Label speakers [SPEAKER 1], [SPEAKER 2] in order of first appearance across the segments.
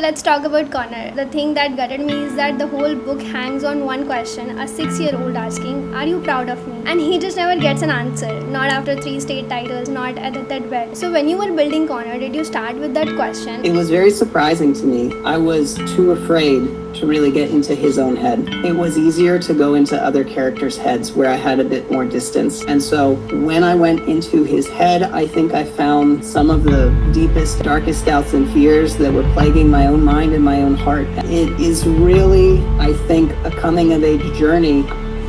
[SPEAKER 1] let's talk about Connor. The thing that gutted me is that the whole book hangs on one question, a 6-year-old asking, "Are you proud of me?" And he just never gets an answer. Not after 3 state titles, not at the deathbed. So when you were building Connor, did you start with that question?
[SPEAKER 2] It was very surprising to me. I was too afraid to really get into his own head. It was easier to go into other characters' heads where I had a bit more distance. And so when I went into his head, I think I found some of the deepest, darkest doubts and fears that were plaguing my own mind and my own heart. It is really, I think, a coming of age journey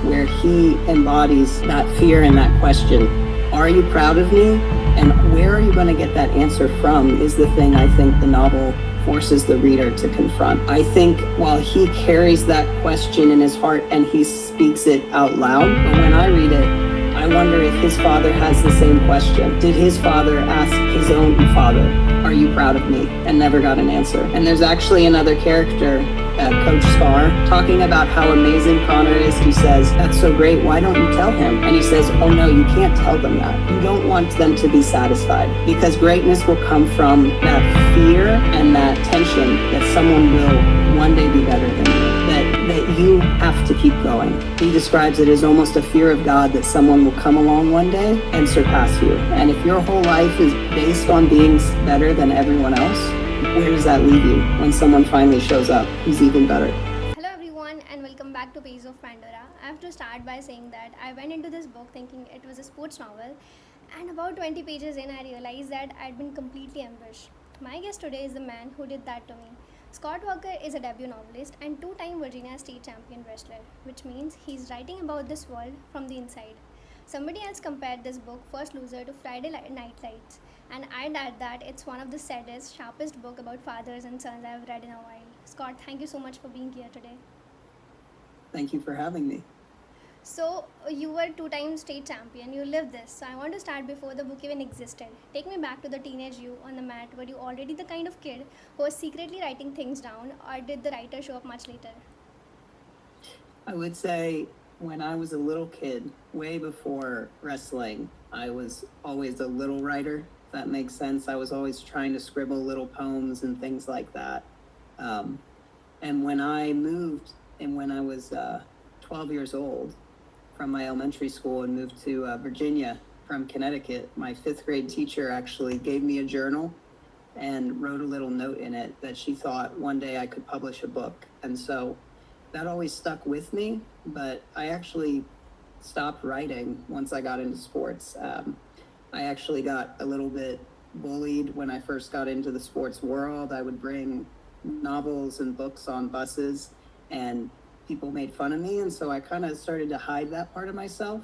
[SPEAKER 2] where he embodies that fear and that question. Are you proud of me? And where are you going to get that answer from is the thing I think the novel forces the reader to confront. I think while he carries that question in his heart and he speaks it out loud, but when I read it, I wonder if his father has the same question. Did his father ask his own father, "Are you proud of me?" and never got an answer? And there's actually another character, Coach Scar, talking about how amazing Connor is. He says, "That's so great, why don't you tell him?" And he says, "Oh no, you can't tell them that. You don't want them to be satisfied, because greatness will come from that fear and that tension that someone will one day be better than you, that you have to keep going." He describes it as almost a fear of God that someone will come along one day and surpass you. And if your whole life is based on being better than everyone else, where does that leave you when someone finally shows up who's even better?
[SPEAKER 1] Hello everyone and welcome back to Page of Pandora. I have to start by saying that I went into this book thinking it was a sports novel, and about 20 pages in I realized that I'd been completely ambushed. My guest today is the man who did that to me. Scott Walker is a debut novelist and two-time Virginia state champion wrestler, which means he's writing about this world from the inside. Somebody else compared this book, First Loser, to Friday Night Lights, and I'd add that it's one of the saddest, sharpest book about fathers and sons I've read in a while. Scott, thank you so much for being here today.
[SPEAKER 2] Thank you for having me.
[SPEAKER 1] So, you were two-time state champion, you lived this, so I want to start before the book even existed. Take me back to the teenage you on the mat. Were you already the kind of kid who was secretly writing things down, or did the writer show up much later?
[SPEAKER 2] I would say when I was a little kid, way before wrestling, I was always a little writer, if that makes sense. I was always trying to scribble little poems and things like that. And when I moved, and when I was 12 years old, from my elementary school and moved to Virginia from Connecticut, my 5th grade teacher actually gave me a journal and wrote a little note in it that she thought one day I could publish a book. And so that always stuck with me, but I actually stopped writing once I got into sports. I actually got a little bit bullied when I first got into the sports world. I would bring novels and books on buses, and people made fun of me, and so I kind of started to hide that part of myself.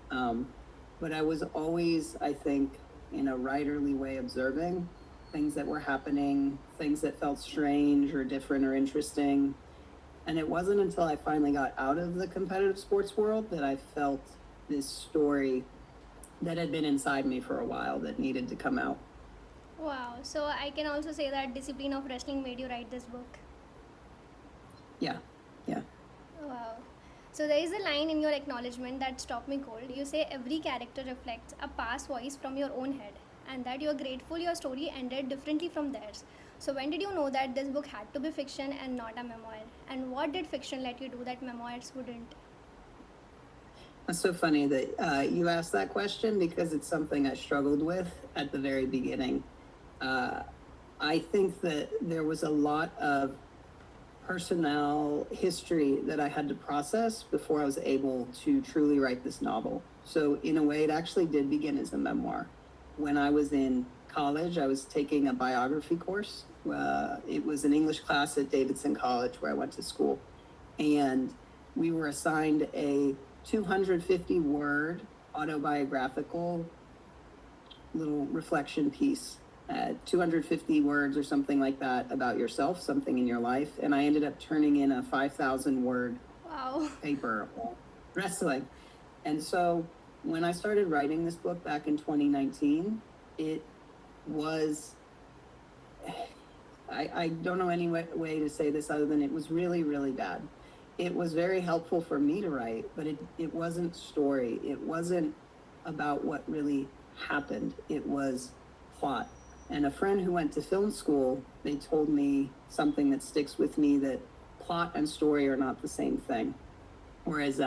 [SPEAKER 2] But I was always, I think, in a writerly way, observing things that were happening, things that felt strange or different or interesting. And it wasn't until I finally got out of the competitive sports world that I felt this story that had been inside me for a while that needed to come out.
[SPEAKER 1] Wow, so I can also say that discipline of wrestling made you write this book.
[SPEAKER 2] Yeah.
[SPEAKER 1] Wow. So there is a line in your acknowledgement that stopped me cold. You say every character reflects a past voice from your own head, and that you're grateful your story ended differently from theirs. So when did you know that this book had to be fiction and not a memoir? And what did fiction let you do that memoirs wouldn't?
[SPEAKER 2] That's so funny that you asked that question, because it's something I struggled with at the very beginning. I think that there was a lot of personnel history that I had to process before I was able to truly write this novel. So in a way, it actually did begin as a memoir. When I was in college, I was taking a biography course. It was an English class at Davidson College where I went to school. And we were assigned a 250-word autobiographical little reflection piece. 250 words or something like that about yourself, something in your life. And I ended up turning in a 5,000-word
[SPEAKER 1] Wow.
[SPEAKER 2] paper on wrestling. And so when I started writing this book back in 2019, it was, I don't know any way to say this other than it was really, really bad. It was very helpful for me to write, but it wasn't story. It wasn't about what really happened. It was plot. And a friend who went to film school, they told me something that sticks with me, that plot and story are not the same thing. Whereas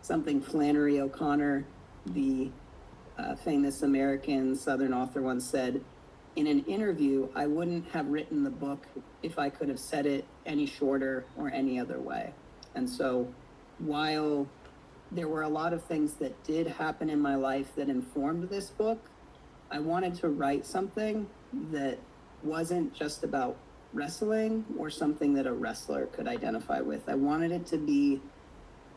[SPEAKER 2] something Flannery O'Connor, the famous American Southern author, once said in an interview, I wouldn't have written the book if I could have said it any shorter or any other way. And so while there were a lot of things that did happen in my life that informed this book, I wanted to write something that wasn't just about wrestling or something that a wrestler could identify with. I wanted it to be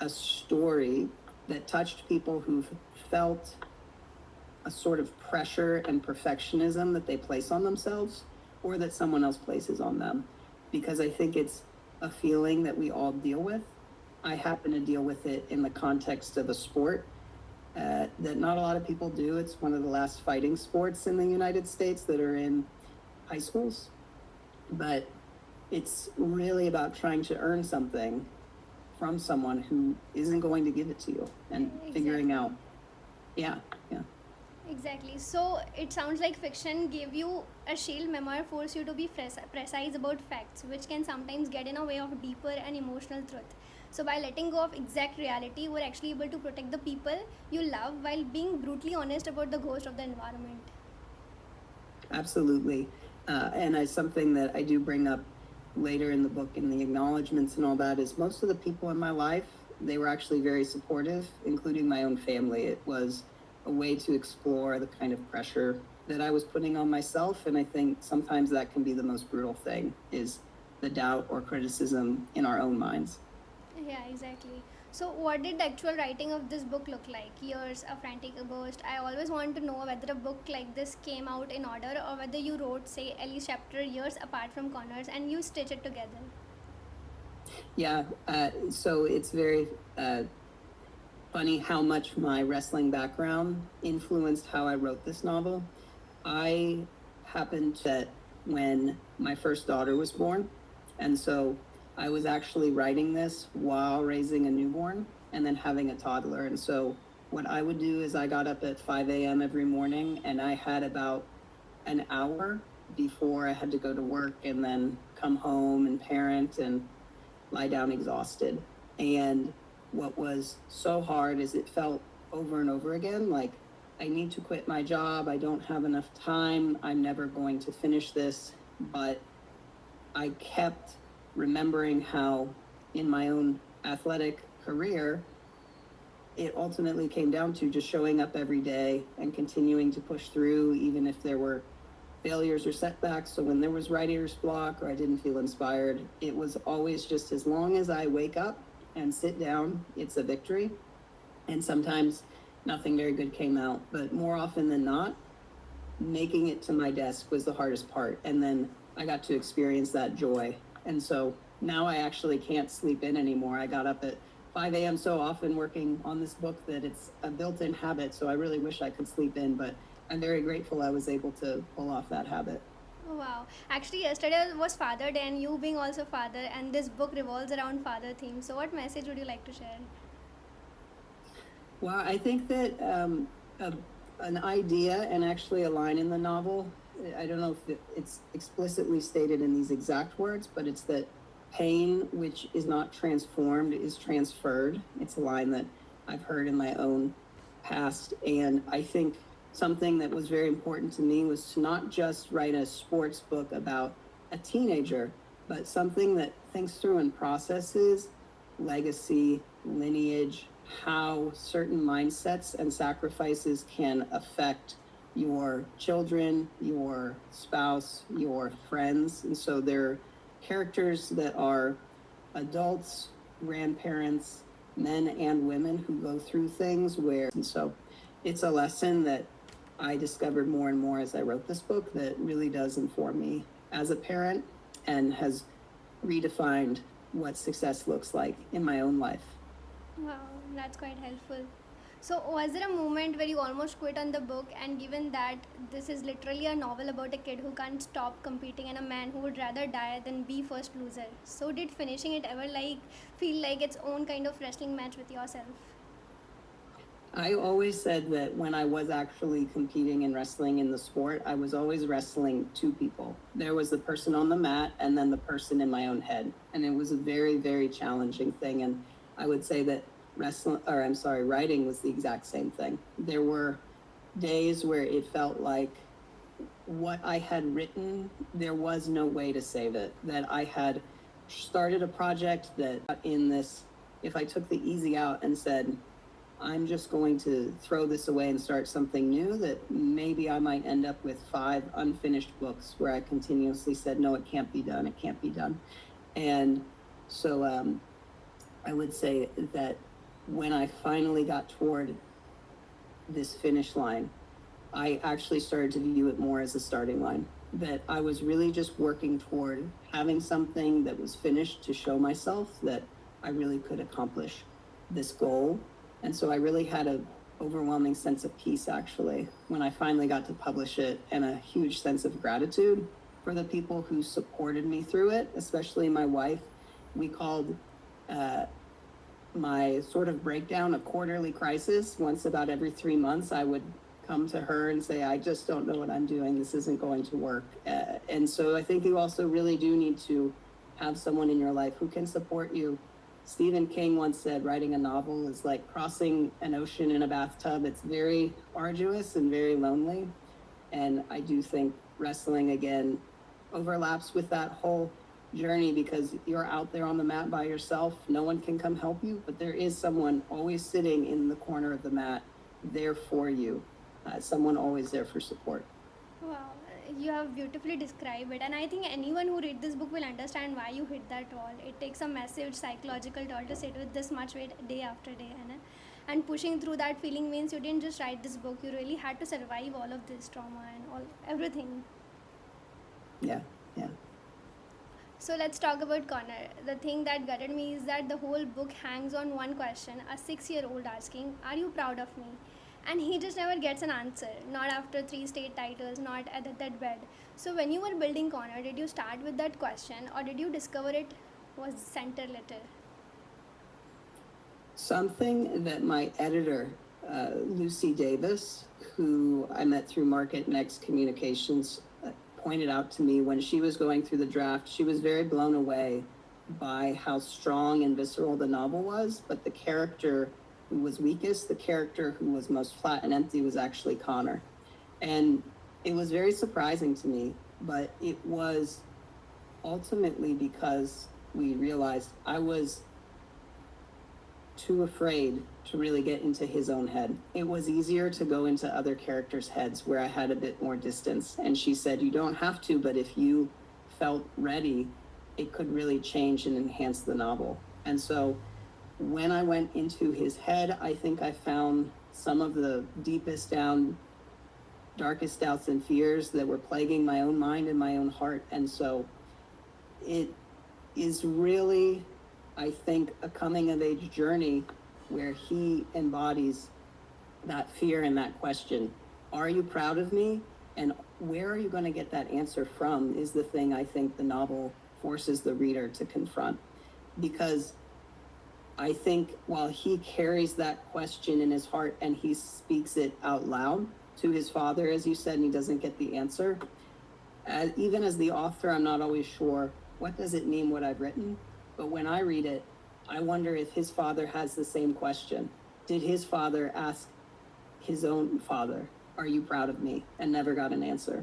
[SPEAKER 2] a story that touched people who've felt a sort of pressure and perfectionism that they place on themselves or that someone else places on them. Because I think it's a feeling that we all deal with. I happen to deal with it in the context of a sport that not a lot of people do. It's one of the last fighting sports in the United States that are in high schools. But it's really about trying to earn something from someone who isn't going to give it to you, and figuring out, yeah.
[SPEAKER 1] Exactly. So it sounds like fiction gave you a shield. Memoir force you to be precise about facts, which can sometimes get in a way of deeper and emotional truth. So by letting go of exact reality, you were actually able to protect the people you love while being brutally honest about the ghost of the environment.
[SPEAKER 2] Absolutely. And something that I do bring up later in the book in the acknowledgments and all that is most of the people in my life, they were actually very supportive, including my own family. It was a way to explore the kind of pressure that I was putting on myself. And I think sometimes that can be the most brutal thing, is the doubt or criticism in our own minds.
[SPEAKER 1] Yeah, exactly. So, what did the actual writing of this book look like? Years, a frantic burst. I always want to know whether a book like this came out in order or whether you wrote, say, Ellie's chapter years apart from Connor's and you stitch it together.
[SPEAKER 2] Yeah, so it's very funny how much my wrestling background influenced how I wrote this novel. I happened to, when my first daughter was born, and so I was actually writing this while raising a newborn and then having a toddler. And so what I would do is I got up at 5 a.m. every morning, and I had about an hour before I had to go to work and then come home and parent and lie down exhausted. And what was so hard is it felt over and over again like, I need to quit my job, I don't have enough time, I'm never going to finish this. But I kept remembering how in my own athletic career, it ultimately came down to just showing up every day and continuing to push through, even if there were failures or setbacks. So when there was writer's block or I didn't feel inspired, it was always just, as long as I wake up and sit down, it's a victory. And sometimes nothing very good came out, but more often than not, making it to my desk was the hardest part. And then I got to experience that joy. And so now I actually can't sleep in anymore. I got up at 5 a.m. so often working on this book that it's a built-in habit. So I really wish I could sleep in, but I'm very grateful I was able to pull off that habit.
[SPEAKER 1] Oh, wow. Actually, yesterday was Father Day, and you being also father, and this book revolves around father themes. So, what message would you like to share?
[SPEAKER 2] Well, I think that an idea and actually a line in the novel, I don't know if it's explicitly stated in these exact words, but it's that pain which is not transformed is transferred. It's a line that I've heard in my own past. And I think something that was very important to me was to not just write a sports book about a teenager, but something that thinks through and processes legacy, lineage, how certain mindsets and sacrifices can affect your children, your spouse, your friends. And so they're characters that are adults, grandparents, men and women who go through things where, and so it's a lesson that I discovered more and more as I wrote this book that really does inform me as a parent and has redefined what success looks like in my own life.
[SPEAKER 1] Wow, that's quite helpful. So, was there a moment where you almost quit on the book? And given that this is literally a novel about a kid who can't stop competing and a man who would rather die than be first loser, so did finishing it ever feel like its own kind of wrestling match with yourself?
[SPEAKER 2] I always said that when I was actually competing and wrestling in the sport, I was always wrestling two people. There was the person on the mat and then the person in my own head. And it was a very, very challenging thing. And I would say that writing was the exact same thing. There were days where it felt like what I had written, there was no way to save it. That I had started a project that if I took the easy out and said, I'm just going to throw this away and start something new, that maybe I might end up with 5 unfinished books where I continuously said, no, it can't be done, it can't be done. And so I would say that when I finally got toward this finish line, I actually started to view it more as a starting line. That I was really just working toward having something that was finished to show myself that I really could accomplish this goal. And so I really had an overwhelming sense of peace, actually, when I finally got to publish it, and a huge sense of gratitude for the people who supported me through it, especially my wife. We called my sort of breakdown a quarterly crisis. Once about every 3 months, I would come to her and say, I just don't know what I'm doing. This isn't going to work. And so I think you also really do need to have someone in your life who can support you. Stephen King once said, writing a novel is like crossing an ocean in a bathtub. It's very arduous and very lonely. And I do think wrestling, again, overlaps with that whole journey, because you're out there on the mat by yourself. No one can come help you, but there is someone always sitting in the corner of the mat there for you. Someone always there for support.
[SPEAKER 1] Wow, you have beautifully described it, and I think anyone who read this book will understand why you hit that wall. It takes a massive psychological toll to sit with this much weight day after day, and pushing through that feeling means you didn't just write this book, you really had to survive all of this trauma and everything.
[SPEAKER 2] Yeah.
[SPEAKER 1] So let's talk about Connor. The thing that gutted me is that the whole book hangs on one question, a 6-year-old asking, are you proud of me? And he just never gets an answer, not after 3 state titles, not at that bed. So when you were building Connor, did you start with that question, or did you discover it was center later?
[SPEAKER 2] Something that my editor, Lucy Davis, who I met through Market Next Communications, pointed out to me when she was going through the draft. She was very blown away by how strong and visceral the novel was, but the character who was weakest, the character who was most flat and empty, was actually Connor. And it was very surprising to me, but it was ultimately because we realized I was too afraid to really get into his own head. It was easier to go into other characters' heads where I had a bit more distance. And she said, you don't have to, but if you felt ready, it could really change and enhance the novel. And so when I went into his head, I think I found some of the deepest down, darkest doubts and fears that were plaguing my own mind and my own heart. And so it is really, I think, a coming of age journey where he embodies that fear and that question. Are you proud of me? And where are you going to get that answer from is the thing I think the novel forces the reader to confront. Because I think while he carries that question in his heart and he speaks it out loud to his father, as you said, and he doesn't get the answer, even as the author, I'm not always sure, what does it mean what I've written? But when I read it, I wonder if his father has the same question. Did his father ask his own father, are you proud of me? And never got an answer.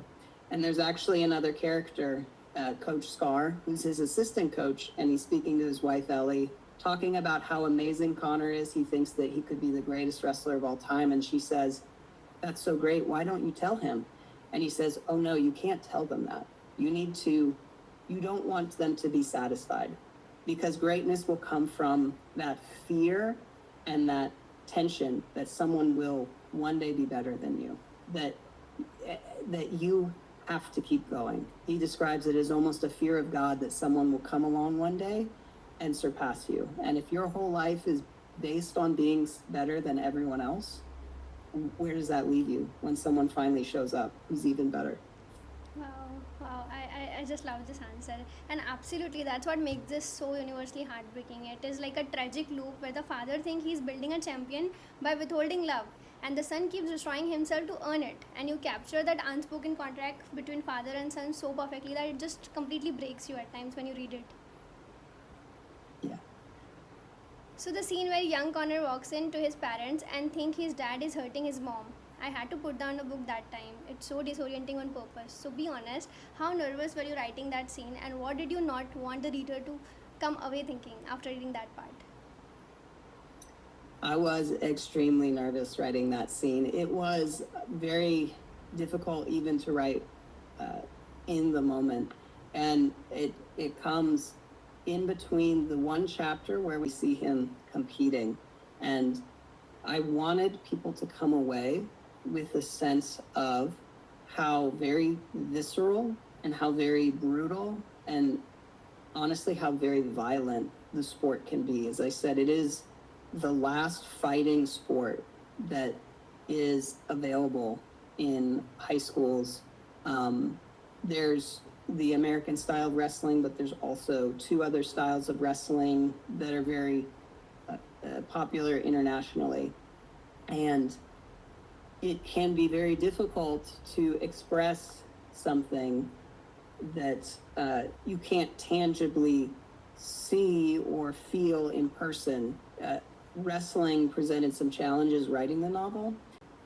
[SPEAKER 2] And there's actually another character, Coach Scar, who's his assistant coach, and he's speaking to his wife, Ellie, talking about how amazing Connor is. He thinks that he could be the greatest wrestler of all time. And she says, that's so great. Why don't you tell him? And he says, oh no, you can't tell them that. You don't want them to be satisfied, because greatness will come from that fear and that tension that someone will one day be better than you, that you have to keep going. He describes it as almost a fear of God that someone will come along one day and surpass you. And if your whole life is based on being better than everyone else, where does that leave you when someone finally shows up who's even better?
[SPEAKER 1] Wow, I I just love this answer. And absolutely, that's what makes this so universally heartbreaking. It is like a tragic loop where the father thinks he's building a champion by withholding love, and the son keeps destroying himself to earn it. And you capture that unspoken contract between father and son so perfectly that it just completely breaks you at times when you read it.
[SPEAKER 2] Yeah.
[SPEAKER 1] So the scene where young Connor walks in to his parents and think his dad is hurting his mom. I had to put down the book that time. It's so disorienting on purpose. So be honest, how nervous were you writing that scene and what did you not want the reader to come away thinking after reading that part?
[SPEAKER 2] I was extremely nervous writing that scene. It was very difficult even to write in the moment. And it comes in between the one chapter where we see him competing. And I wanted people to come away with a sense of how very visceral and how very brutal and honestly how very violent the sport can be. As I said, it is the last fighting sport that is available in high schools. There's the American style of wrestling, but there's also two other styles of wrestling that are very popular internationally. And it can be very difficult to express something that you can't tangibly see or feel in person. Wrestling presented some challenges writing the novel,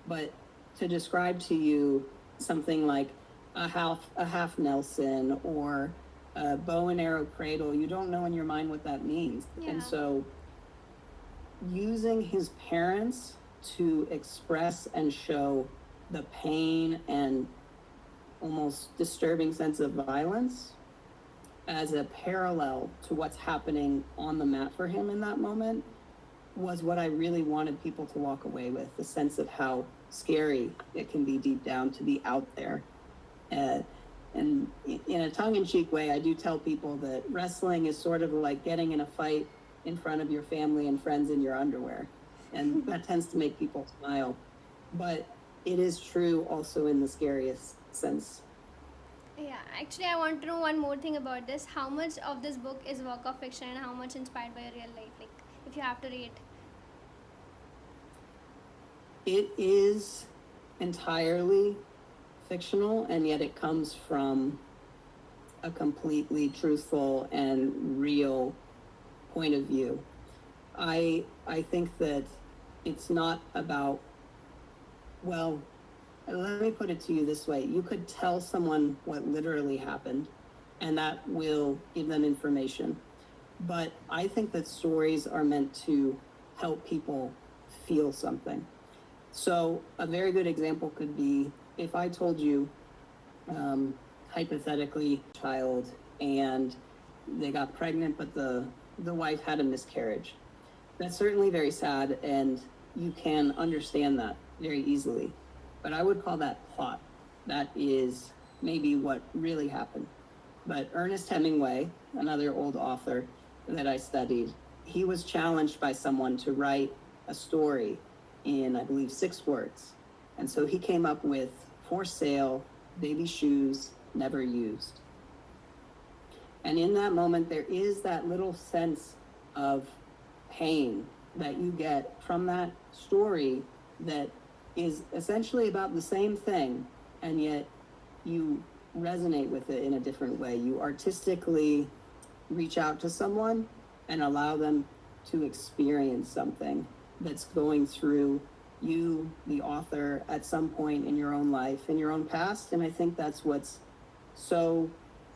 [SPEAKER 2] but to describe to you something like a half Nelson or a bow and arrow cradle, you don't know in your mind what that means.
[SPEAKER 1] Yeah.
[SPEAKER 2] And so using his parents to express and show the pain and almost disturbing sense of violence as a parallel to what's happening on the mat for him in that moment was what I really wanted people to walk away with, the sense of how scary it can be deep down to be out there. And in a tongue-in-cheek way, I do tell people that wrestling is sort of like getting in a fight in front of your family and friends in your underwear. And that tends to make people smile. But it is true also in the scariest sense.
[SPEAKER 1] Yeah, actually, I want to know one more thing about this. How much of this book is work of fiction and how much inspired by your real life? Like, if you have to rate.
[SPEAKER 2] It is entirely fictional, and yet it comes from a completely truthful and real point of view. I think that it's not about, well, let me put it to you this way. You could tell someone what literally happened, and that will give them information. But I think that stories are meant to help people feel something. So a very good example could be if I told you, hypothetically, child, and they got pregnant, but the wife had a miscarriage. That's certainly very sad, and you can understand that very easily. But I would call that plot. That is maybe what really happened. But Ernest Hemingway, another old author that I studied, he was challenged by someone to write a story in, I believe, 6 words. And so he came up with for sale, baby shoes, never used. And in that moment, there is that little sense of pain that you get from that story that is essentially about the same thing, and yet you resonate with it in a different way. You artistically reach out to someone and allow them to experience something that's going through you, the author, at some point in your own life, in your own past. And I think that's what's so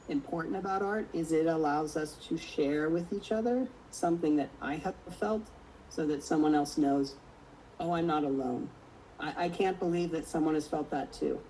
[SPEAKER 2] important about art, is it allows us to share with each other something that I have felt so that someone else knows, oh, I'm not alone. I can't believe that someone has felt that too.